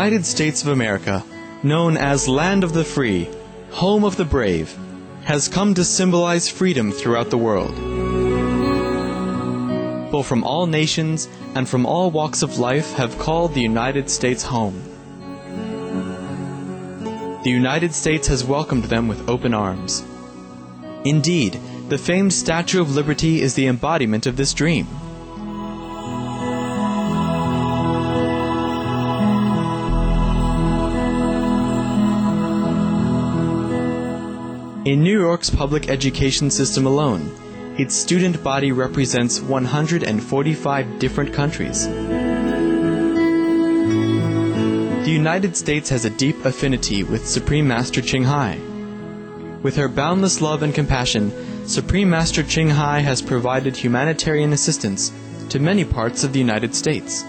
United States of America, known as Land of the Free, Home of the Brave, has come to symbolize freedom throughout the world. People from all nations and from all walks of life have called the United States home. The United States has welcomed them with open arms. Indeed, the famed Statue of Liberty is the embodiment of this dream. In New York's public education system alone, its student body represents 145 different countries. The United States has a deep affinity with Supreme Master Ching Hai. With her boundless love and compassion, Supreme Master Ching Hai has provided humanitarian assistance to many parts of the United States.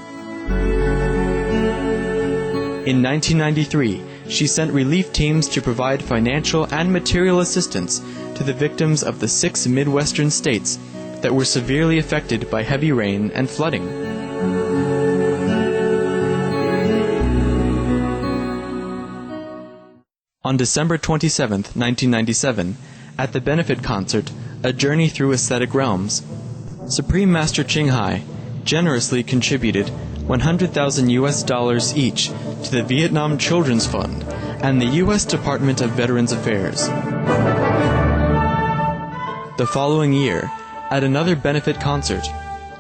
In 1993, she sent relief teams to provide financial and material assistance to the victims of the 6 Midwestern states that were severely affected by heavy rain and flooding. On December 27, 1997, at the benefit concert, A Journey Through Aesthetic Realms, Supreme Master Ching Hai generously contributed $100,000 each to the Vietnam Children's Fund and the U.S. Department of Veterans Affairs. The following year, at another benefit concert,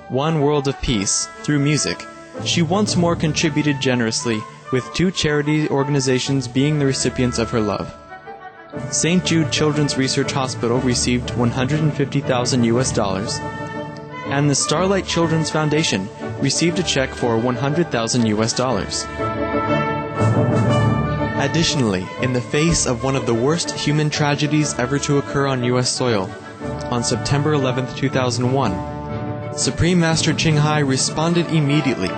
One World of Peace, through music, she once more contributed generously, with 2 charity organizations being the recipients of her love. St. Jude Children's Research Hospital received $150,000, and the Starlight Children's Foundation received a check for $100,000. Additionally, in the face of one of the worst human tragedies ever to occur on U.S. soil, on September 11, 2001, Supreme Master Ching Hai responded immediately,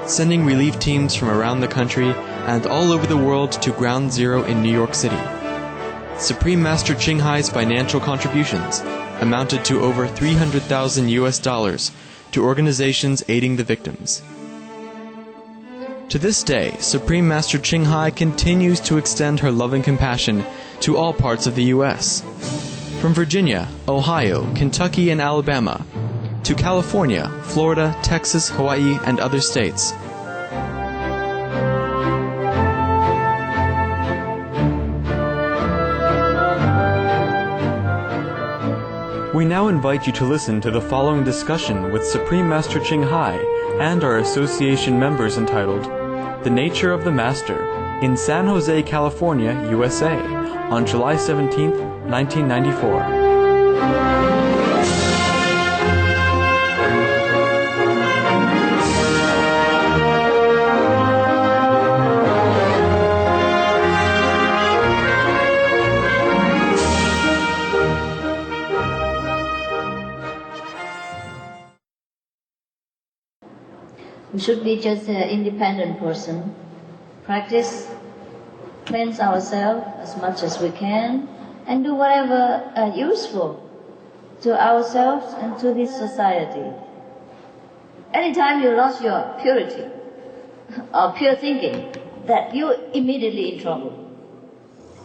sending relief teams from around the country and all over the world to Ground Zero in New York City. Supreme Master Ching Hai's financial contributions amounted to over $300,000 to organizations aiding the victims. To this day, Supreme Master Ching Hai continues to extend her loving compassion to all parts of the U.S. From Virginia, Ohio, Kentucky, and Alabama, to California, Florida, Texas, Hawaii, and other states. We now invite you to listen to the following discussion with Supreme Master Ching Hai and our association members entitled The Nature of the Master in San Jose, California, USA, on July 17, 1994. We should be just an independent person. Practice, cleanse ourselves as much as we can, and do whatever useful to ourselves and to this society. Anytime you lost your purity or pure thinking, that you're immediately in trouble.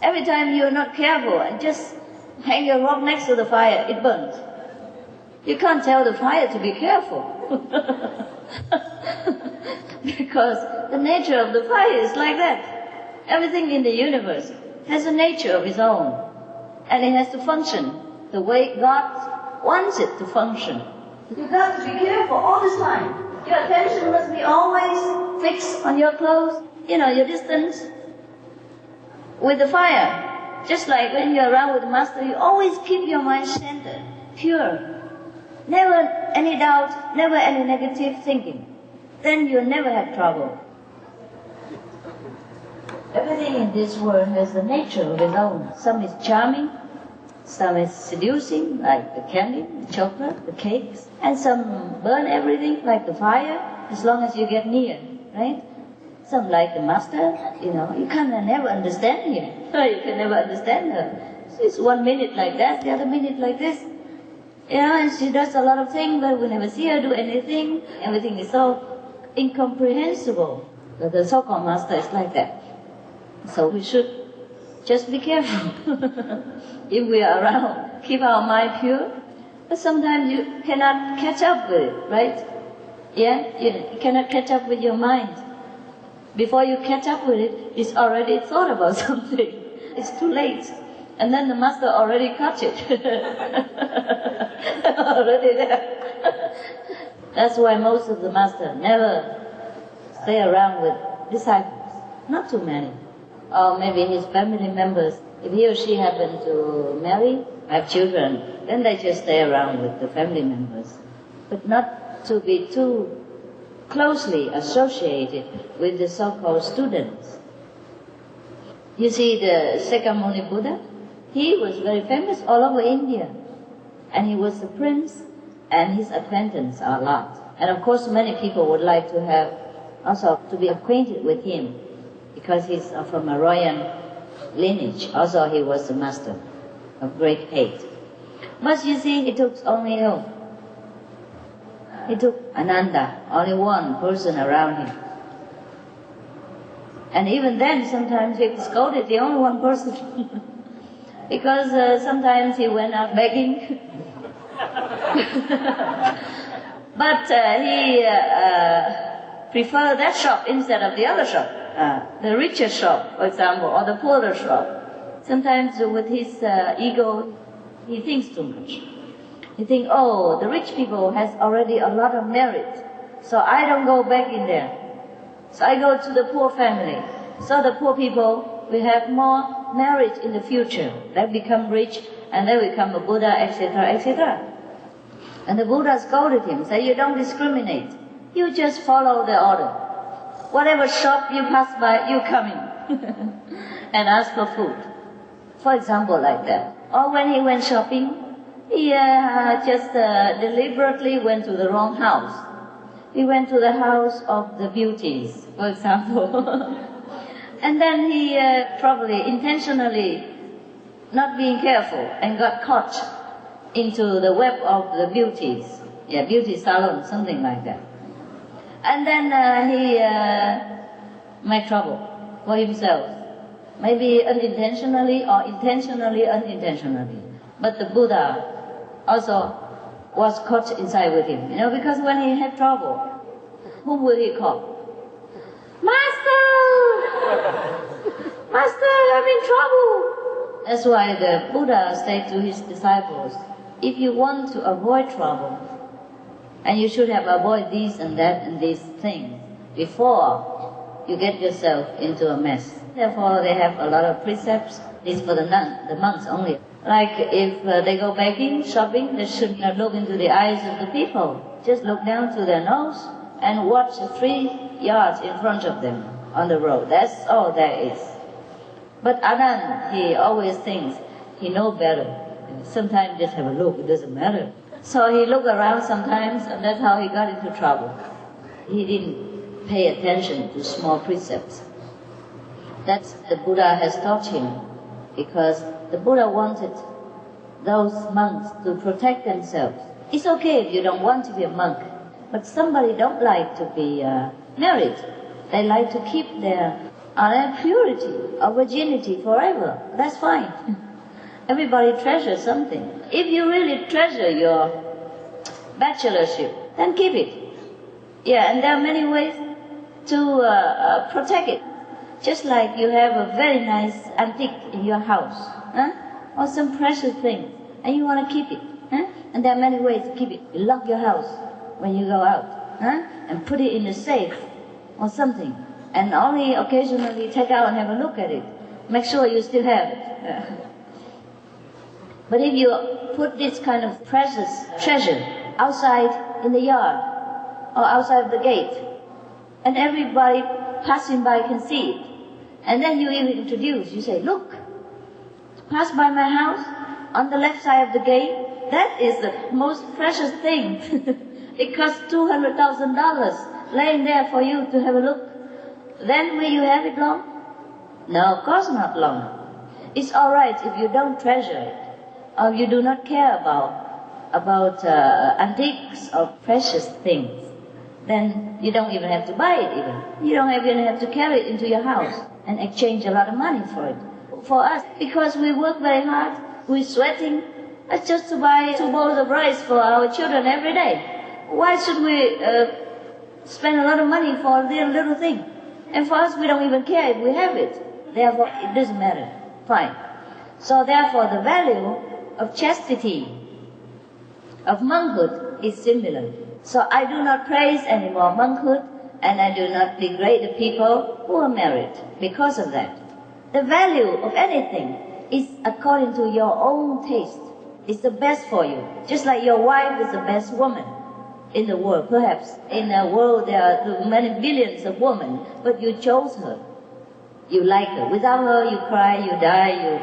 Every time you're not careful and just hang your rock next to the fire, it burns. You can't tell the fire to be careful. Because the nature of the fire is like that. Everything in the universe has a nature of its own. And it has to function the way God wants it to function. You've got to be careful all the time. Your attention must be always fixed on your clothes, your distance with the fire. Just like when you're around with the Master, you always keep your mind centered, pure. Never any doubt, never any negative thinking. Then you'll never have trouble. Everything in this world has the nature of its own. Some is charming, some is seducing, like the candy, the chocolate, the cakes, and some burn everything, like the fire, as long as you get near, right? Some like the Master, you can never understand him. You can never understand her. It's 1 minute like that, the other minute like this. And she does a lot of things, but we never see her do anything. Everything is so incomprehensible. The so-called master is like that. So we should just be careful. If we are around, keep our mind pure. But sometimes you cannot catch up with it, right? Yeah? You cannot catch up with your mind. Before you catch up with it, it's already thought about something. It's too late. And then the master already caught it. Already there. That's why most of the masters never stay around with disciples. Not too many. Or maybe his family members, if he or she happen to marry, have children, then they just stay around with the family members. But not to be too closely associated with the so-called students. You see, the Sakyamuni Buddha, he was very famous all over India. And he was a prince, and his acquaintance are a lot. And of course, many people would like to have, also to be acquainted with him, because he's from a royal lineage. Also, he was a master of great hate. But you see, it took only He took Ananda, only one person around him. And even then, sometimes he scolded the only one person. Because sometimes he went out begging. But he preferred that shop instead of the other shop. The richer shop, for example, or the poorer shop. Sometimes with his ego, he thinks too much. He thinks, oh, the rich people has already a lot of merit, so I don't go back in there. So I go to the poor family. So the poor people will have more merit in the future. They become rich and they become a Buddha, etc., etc. And the Buddha scolded him, said, you don't discriminate. You just follow the order. Whatever shop you pass by, you come in and ask for food. For example, like that. Or when he went shopping, he just deliberately went to the wrong house. He went to the house of the beauties, for example. And then he probably intentionally not being careful and got caught into the web of the beauties. Yeah, beauty salon, something like that. And then he made trouble for himself. Maybe unintentionally or intentionally unintentionally. But the Buddha also was caught inside with him. You know, because when he had trouble, whom will he call? Master! Master, I'm in trouble! That's why the Buddha said to his disciples, if you want to avoid trouble, and you should have avoided these and that and these things before you get yourself into a mess. Therefore, they have a lot of precepts. This for the monks only. Like if they go begging, shopping, they should not look into the eyes of the people. Just look down to their nose and watch 3 yards in front of them on the road. That's all there is. But Anand, he always thinks he knows better. Sometimes just have a look, it doesn't matter. So he looked around sometimes, and that's how he got into trouble. He didn't pay attention to small precepts. That's the Buddha has taught him, because the Buddha wanted those monks to protect themselves. It's okay if you don't want to be a monk, but somebody don't like to be married. They like to keep their purity or virginity forever. That's fine. Everybody treasures something. If you really treasure your bachelorship, then keep it. Yeah, and there are many ways to protect it. Just like you have a very nice antique in your house, or some precious thing, and you want to keep it. And there are many ways to keep it. You lock your house when you go out, and put it in a safe or something, and only occasionally take out and have a look at it. Make sure you still have it. But if you put this kind of precious treasure outside in the yard or outside the gate, and everybody passing by can see it, and then you even introduce, you say, look, pass by my house on the left side of the gate, that is the most precious thing. It costs $200,000 laying there for you to have a look. Then will you have it long? No, of course not long. It's all right if you don't treasure it, or you do not care about antiques or precious things. then you don't even have to buy it even. You don't even have to carry it into your house and exchange a lot of money for it. For us, because we work very hard, we're sweating, it's just to buy 2 bowls of rice for our children every day. Why should we spend a lot of money for a little thing? And for us, we don't even care if we have it. Therefore, it doesn't matter. Fine. So therefore, the value of chastity, of monkhood, is similar. So I do not praise anymore monkhood, and I do not degrade the people who are married because of that. The value of anything is according to your own taste. It's the best for you. Just like your wife is the best woman in the world, perhaps. In the world there are many billions of women, but you chose her. You like her. Without her, you cry, you die,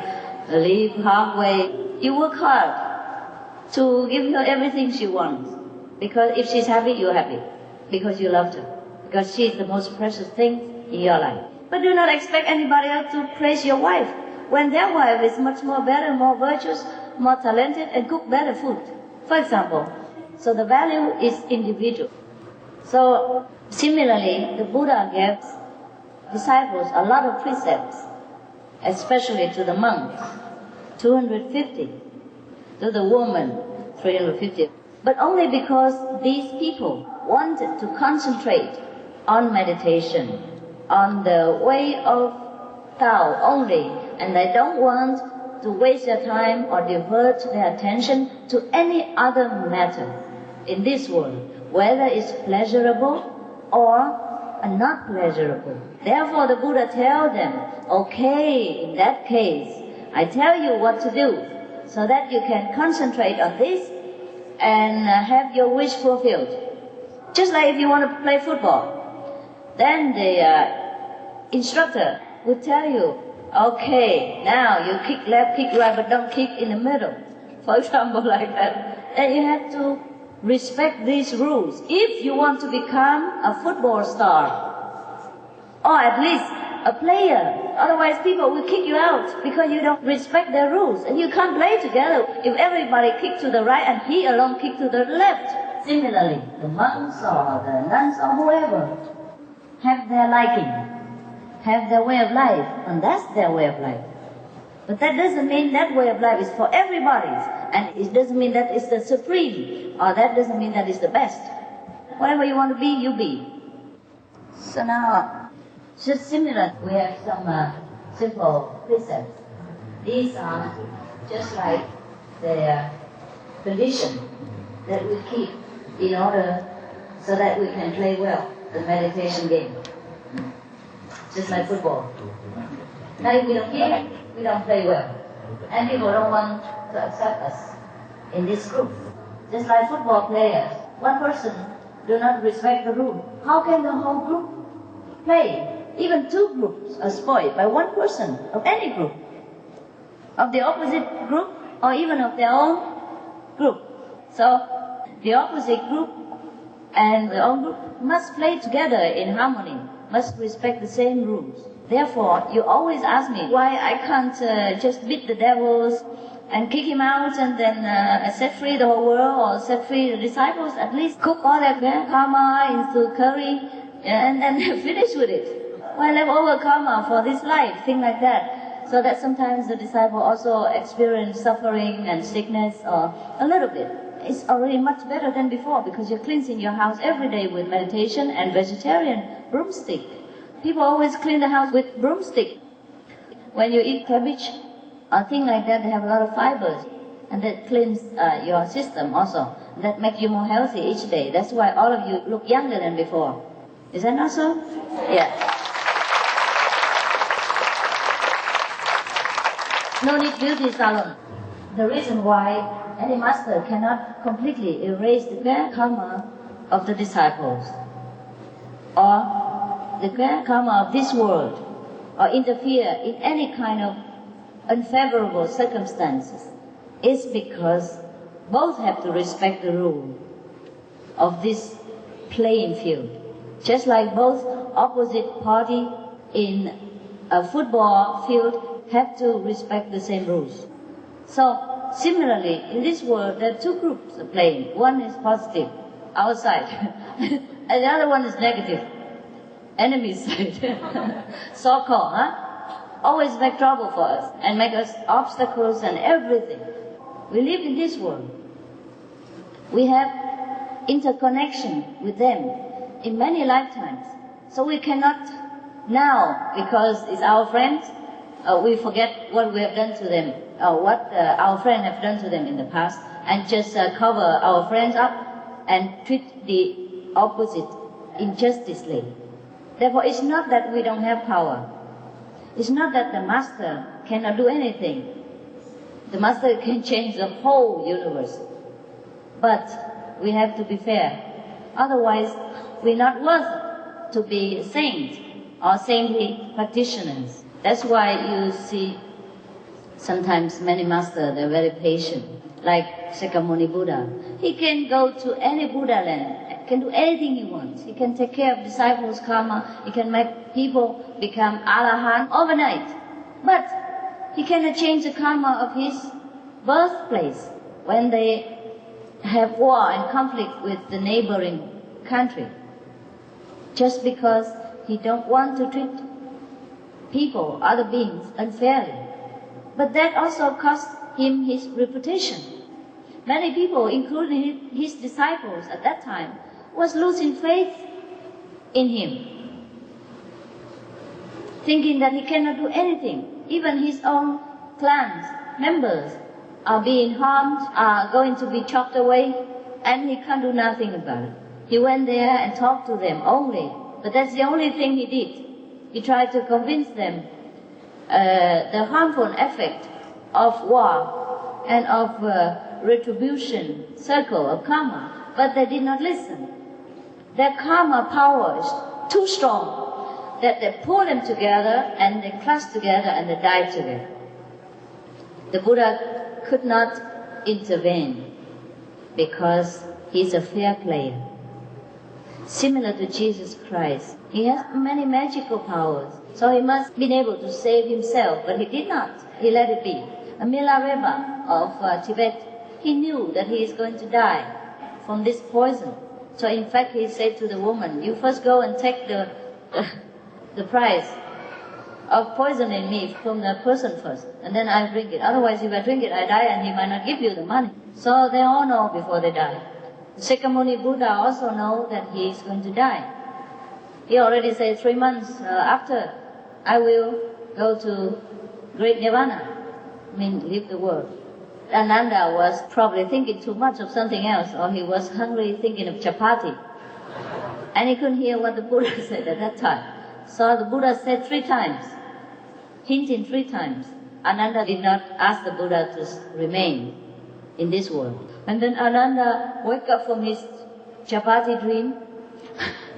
you leave halfway. You work hard to give her everything she wants. Because if she's happy, you're happy. Because you loved her. Because she's the most precious thing in your life. But do not expect anybody else to praise your wife when their wife is much more better, more virtuous, more talented, and cook better food. For example, so the value is individual. So similarly, the Buddha gave disciples a lot of precepts, especially to the monks, 250, to the woman, 350. But only because these people wanted to concentrate on meditation, on the way of Tao only, and they don't want to waste their time or divert their attention to any other matter in this world, whether it's pleasurable or not pleasurable. Therefore the Buddha tells them, okay, in that case, I tell you what to do, so that you can concentrate on this and have your wish fulfilled. Just like if you want to play football, then the instructor would tell you, okay, now you kick left, kick right, but don't kick in the middle. For example, like that. And you have to respect these rules if you want to become a football star, or at least a player. Otherwise people will kick you out because you don't respect their rules, and you can't play together if everybody kicks to the right and he alone kicks to the left. Similarly, the monks or the nuns or whoever have their liking, have their way of life, and that's their way of life. But that doesn't mean that way of life is for everybody, and it doesn't mean that it's the supreme, or that doesn't mean that it's the best. Whatever you want to be, you be. So now, just similar, we have some simple precepts. These are just like the tradition that we keep in order so that we can play well the meditation game. Just like football. Now if we don't keep it, we don't play well. And people don't want to accept us in this group. Just like football players, one person do not respect the rule. How can the whole group play? Even 2 groups are spoiled by one person of any group, of the opposite group or even of their own group. So the opposite group and their own group must play together in harmony, must respect the same rules. Therefore, you always ask me why I can't just beat the devils and kick him out and then set free the whole world or set free the disciples, at least cook all their karma into curry and then finish with it. Why leave over karma for this life, things like that. So that sometimes the disciple also experience suffering and sickness or a little bit. It's already much better than before because you're cleansing your house every day with meditation and vegetarian broomstick. People always clean the house with broomstick. When you eat cabbage or things like that, they have a lot of fibers, and that cleans your system also. That makes you more healthy each day. That's why all of you look younger than before. Is that not so? Yeah. No need beauty salon. The reason why any master cannot completely erase the karma of the disciples or the karma of this world or interfere in any kind of unfavorable circumstances is because both have to respect the rule of this playing field. Just like both opposite party in a football field have to respect the same rules. So similarly, in this world there are 2 groups playing. One is positive, outside, And the other one is negative. Enemy side. So-called, always make trouble for us and make us obstacles and everything. We live in this world. We have interconnection with them in many lifetimes. So we cannot now, because it's our friends, we forget what we have done to them, or what our friends have done to them in the past, and just cover our friends up and treat the opposite injusticely. Therefore, it's not that we don't have power. It's not that the Master cannot do anything. The Master can change the whole universe. But we have to be fair. Otherwise, we're not worth to be saints or saintly practitioners. That's why you see sometimes many masters, they're very patient. Like Shakyamuni Buddha. He can go to any Buddha land, can do anything he wants. He can take care of disciples' karma. He can make people become Arahant overnight. But he cannot change the karma of his birthplace when they have war and conflict with the neighboring country. Just because he don't want to treat people, other beings, unfairly. But that also cost him his reputation. Many people, including his disciples at that time, was losing faith in him, thinking that he cannot do anything. Even his own clans, members, are being harmed, are going to be chopped away, and he can't do nothing about it. He went there and talked to them only, but that's the only thing he did. He tried to convince them the harmful effect of war and of retribution circle of karma, but they did not listen. Their karma power is too strong that they pull them together and they clutch together and they die together. The Buddha could not intervene because he's a fair player. Similar to Jesus Christ, he has many magical powers, so he must have been able to save himself, but he did not. He let it be. A Milarepa of Tibet, he knew that he is going to die from this poison. So in fact he said to the woman, you first go and take the price of poisoning me from the person first, and then I drink it. Otherwise, if I drink it, I die, and he might not give you the money. So they all know before they die. Shakyamuni Buddha also know that he is going to die. He already said 3 months after, I will go to Great Nirvana, leave the world. Ananda was probably thinking too much of something else, or he was hungry thinking of chapati. And he couldn't hear what the Buddha said at that time. So the Buddha said 3 times, hinting 3 times. Ananda did not ask the Buddha to remain in this world. And then Ananda woke up from his chapati dream,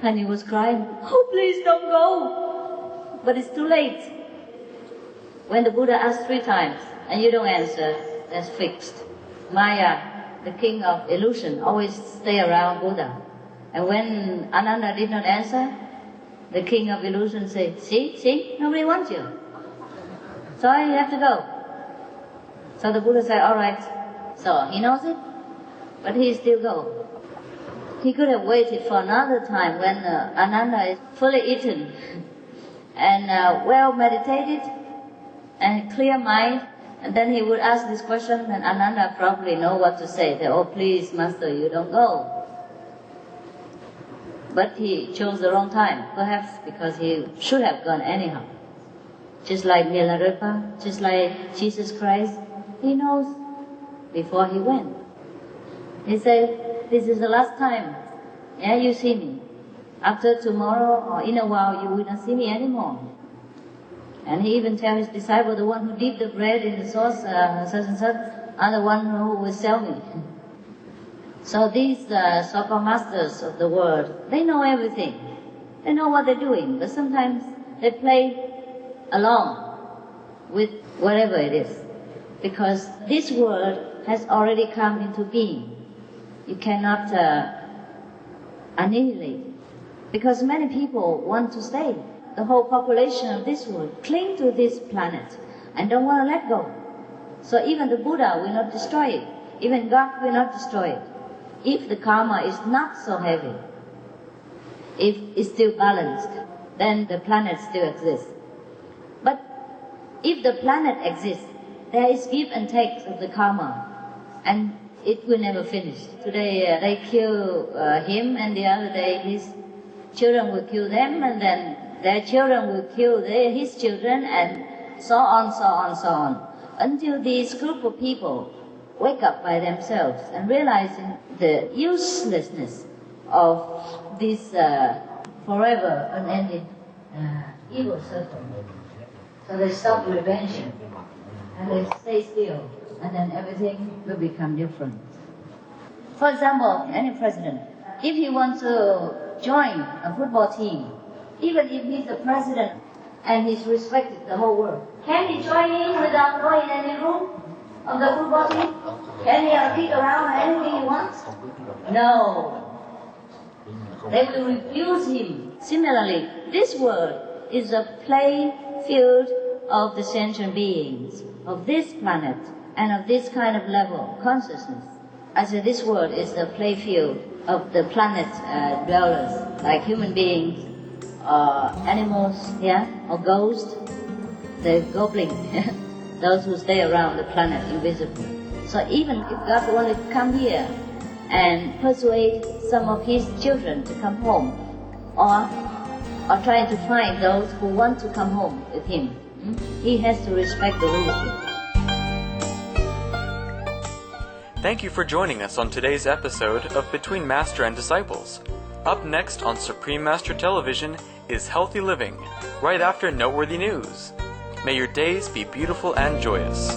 and he was crying, oh please don't go. But it's too late. When the Buddha asked 3 times, and you don't answer, that's fixed. Maya, the king of illusion, always stay around Buddha. And when Ananda did not answer, the king of illusion said, see, nobody wants you. So you have to go. So the Buddha said, all right. So he knows it, but he still go. He could have waited for another time when Ananda is fully eaten and well meditated and clear mind, and then he would ask this question, and Ananda probably know what to say. Say, oh please, Master, you don't go. But he chose the wrong time, perhaps because he should have gone anyhow. Just like Milarepa, just like Jesus Christ, he knows before he went. He said, this is the last time, you see me. After tomorrow or in a while, you will not see me anymore. And he even tells his disciple, the one who dipped the bread in the sauce, such and such, are the one who will sell me. So these so-called masters of the world, they know everything. They know what they're doing, but sometimes they play along with whatever it is. Because this world has already come into being. You cannot annihilate it. Because many people want to stay. The whole population of this world cling to this planet and don't want to let go. So even the Buddha will not destroy it. Even God will not destroy it, if the karma is not so heavy. if it's still balanced, then the planet still exists. But if the planet exists, there is give and take of the karma, and it will never finish. Today they kill him, and the other day his children will kill them, and then their children will kill his children, and so on, so on, so on, until this group of people wake up by themselves and realizing the uselessness of this forever unending evil circle. So they stop revenging and they stay still, and then everything will become different. For example, any president, if he wants to join a football team, even if he's the president and he's respected the whole world, can he join in without going in any room of the football team? Can he kick around anything he wants? No. They will refuse him. Similarly, this world is a play field of the sentient beings, of this planet, and of this kind of level of consciousness. I say this world is the play field of the planet dwellers, like human beings, animals, or ghosts, the goblins, those who stay around the planet invisible. So even if God wanted to come here and persuade some of his children to come home, or trying to find those who want to come home with him, he has to respect the rules. Thank you for joining us on today's episode of Between Master and Disciples. Up next on Supreme Master Television is Healthy Living, right after Noteworthy News. May your days be beautiful and joyous.